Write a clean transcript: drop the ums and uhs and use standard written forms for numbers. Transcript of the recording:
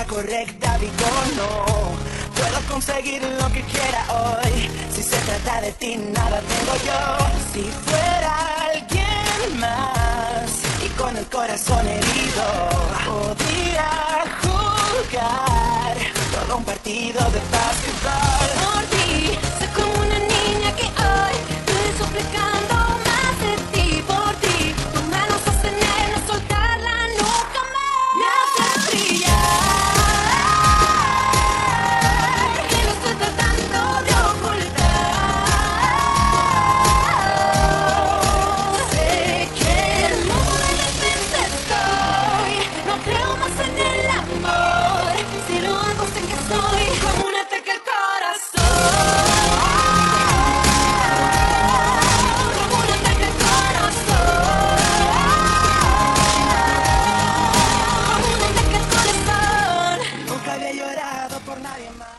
la correcta, digo no. Puedo conseguir lo que quiera hoy. Si se trata de ti, nada tengo yo. Si fuera alguien más y con el corazón herido, podría jugar todo un partido de básquetbol. Por ti, soy como una niña que hoy estoy suplicando más de ti. Por ti, tus manos sostener, no soltarla nunca más. Me haces brillar, que no estoy tratando de ocultar. Sé que muy distante estoy, no creo más en el amor. Si lo hago sé que soy como un ataque al corazón. Como un ataque al corazón. Como un ataque al corazón. Nunca había llorado por nadie más.